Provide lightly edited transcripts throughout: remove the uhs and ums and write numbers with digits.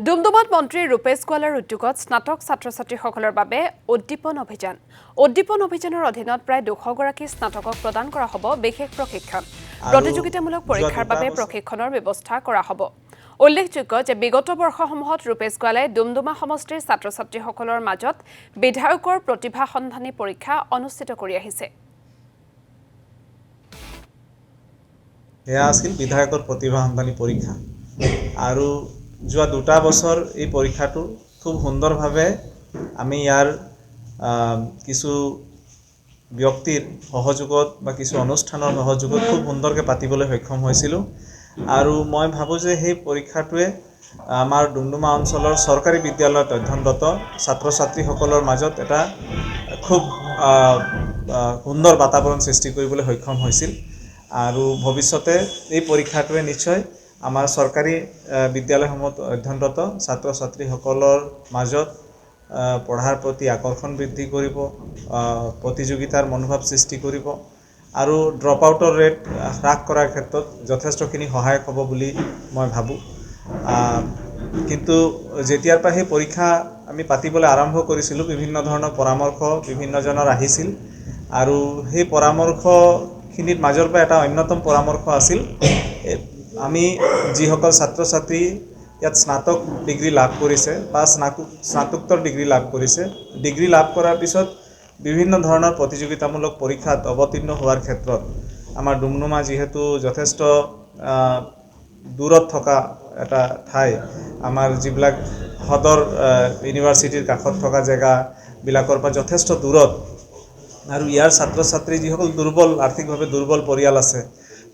ডুমডুমাত মন্ত্ৰী ৰূপেশ গোৱালাৰ উদ্যোগত স্নাতক ছাত্ৰ-ছাত্ৰীসকলৰ বাবে উদ্দীপন অভিযান। উদ্দীপন অভিযানৰ অধীনত প্ৰায় 200 গৰাকী স্নাতকক প্ৰদান কৰা হ'ব বিশেষ প্ৰশিক্ষণ। প্ৰতিযোগিতামূলক পৰীক্ষাৰ বাবে প্ৰশিক্ষণৰ ব্যৱস্থা কৰা হ'ব। উল্লেখযোগ্য যে বিগত বৰ্ষসমূহত ৰূপেশ গোৱালাই ডুমডুমা সমষ্টিৰ ছাত্ৰ-ছাত্ৰীসকলৰ মাজত বিধায়কৰ প্ৰতিভা সন্ধানী পৰীক্ষা অনুষ্ঠিত কৰি আহিছে। এয়া আছিল বিধায়কৰ প্ৰতিভা সন্ধানী পৰীক্ষা আৰু যোৱা 2টা বছৰ এই পৰীক্ষাটো খুব সুন্দৰভাৱে আমি ইয়াৰ কিছু ব্যক্তিৰ সহযোগত বা কিছু অনুষ্ঠানৰ সহযোগত খুব সুন্দৰকৈ পাতিবলৈ সক্ষম হৈছিলোঁ আৰু মই ভাবোঁ যে সেই পৰীক্ষাটোৱে আমাৰ ডুমডুমা অঞ্চলৰ চৰকাৰী বিদ্যালয়ত অধ্যয়নৰত ছাত্ৰ-ছাত্ৰীসকলৰ মাজত এটা খুব সুন্দৰ বাতাবৰণ সৃষ্টি কৰিবলৈ সক্ষম হৈছিল আৰু ভৱিষ্যতে এই পৰীক্ষাটোৱে নিশ্চয় আমাৰ চৰকাৰী বিদ্যালয়সমূহত অধ্যয়নৰত ছাত্ৰ-ছাত্ৰীসকলৰ মাজত পঢ়াৰ প্ৰতি আকৰ্ষণ বৃদ্ধি কৰিব, প্ৰতিযোগিতাৰ মনোভাৱ সৃষ্টি কৰিব আৰু ড্ৰপ আউটৰ ৰেট হ্ৰাস কৰাৰ ক্ষেত্ৰত যথেষ্টখিনি সহায়ক হ'ব বুলি মই ভাবোঁ। কিন্তু যেতিয়াৰ পৰা সেই পৰীক্ষা আমি পাতিবলৈ আৰম্ভ কৰিছিলোঁ বিভিন্ন ধৰণৰ পৰামৰ্শ বিভিন্নজনৰ আহিছিল আৰু সেই পৰামৰ্শখিনিৰ মাজৰ পৰা এটা অন্যতম পৰামৰ্শ আছিল আমি যিসকল ছাত্ৰ-ছাত্ৰী ইয়াত স্নাতক ডিগ্ৰী লাভ কৰিছে বা স্নাতকোত্তৰ ডিগ্ৰী লাভ কৰিছে, ডিগ্ৰী লাভ কৰাৰ পিছত বিভিন্ন ধৰণৰ প্ৰতিযোগিতামূলক পৰীক্ষাত অৱতীৰ্ণ হোৱাৰ ক্ষেত্ৰত আমাৰ ডুমডুমা যিহেতু যথেষ্ট দূৰত থকা এটা ঠাই, আমাৰ যিবিলাক সদৰ ইউনিভাৰ্চিটিৰ কাষত থকা জেগাবিলাকৰ পৰা যথেষ্ট দূৰত আৰু ইয়াৰ ছাত্ৰ-ছাত্ৰী যিসকল আৰ্থিকভাৱে দুৰ্বল পৰিয়াল আছে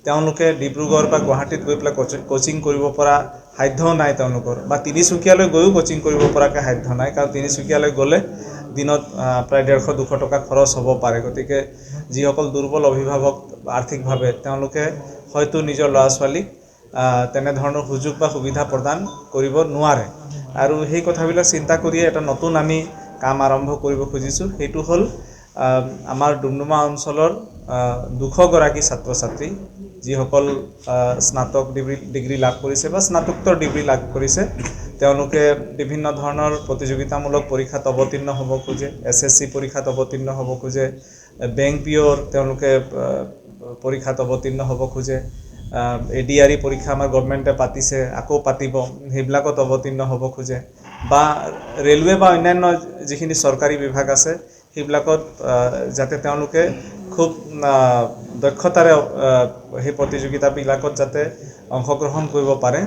তেওঁলোকে ডিব্ৰুগড় বা গুৱাহাটীত গৈ পেলাই কোচিং কৰিব পৰা সাধ্যও নাই তেওঁলোকৰ বা তিনিচুকীয়ালৈ গৈও কোচিং কৰিব পৰাকৈ সাধ্য নাই, কাৰণ তিনিচুকীয়ালৈ গ'লে দিনত প্ৰায় 150-200 টকা খৰচ হ'ব পাৰে। গতিকে যিসকল দুৰ্বল অভিভাৱক আৰ্থিকভাৱে তেওঁলোকে হয়তো নিজৰ ল'ৰা-ছোৱালীক তেনেধৰণৰ সুযোগ বা সুবিধা প্ৰদান কৰিব নোৱাৰে আৰু সেই কথাবিলাক চিন্তা কৰিয়ে এটা নতুন আমি কাম আৰম্ভ কৰিব খুজিছোঁ। সেইটো হ'ল আমাৰ ডুমডুমা অঞ্চলৰ 200 গৰাকী ছাত্ৰ-ছাত্ৰী যিসকল স্নাতক ডিগ্ৰী লাভ কৰিছে বা স্নাতকোত্তৰ ডিগ্ৰী লাভ কৰিছে, তেওঁলোকে বিভিন্ন ধৰণৰ প্ৰতিযোগিতামূলক পৰীক্ষাত অৱতীৰ্ণ হ'ব খোজে, SSC পৰীক্ষাত অৱতীৰ্ণ হ'ব খোজে, বেংক পিঅ'ৰ তেওঁলোকে পৰীক্ষাত অৱতীৰ্ণ হ'ব খোজে, ADRE পৰীক্ষা আমাৰ গভৰ্ণমেণ্টে পাতিছে আকৌ পাতিব, সেইবিলাকত অৱতীৰ্ণ হ'ব খোজে বা ৰেলৱে বা অন্যান্য যিখিনি চৰকাৰী বিভাগ আছে সেইবিলাকত যাতে তেওঁলোকে খুব দক্ষতাৰে সেই প্ৰতিযোগিতাবিলাকত যাতে অংশগ্ৰহণ কৰিব পাৰে।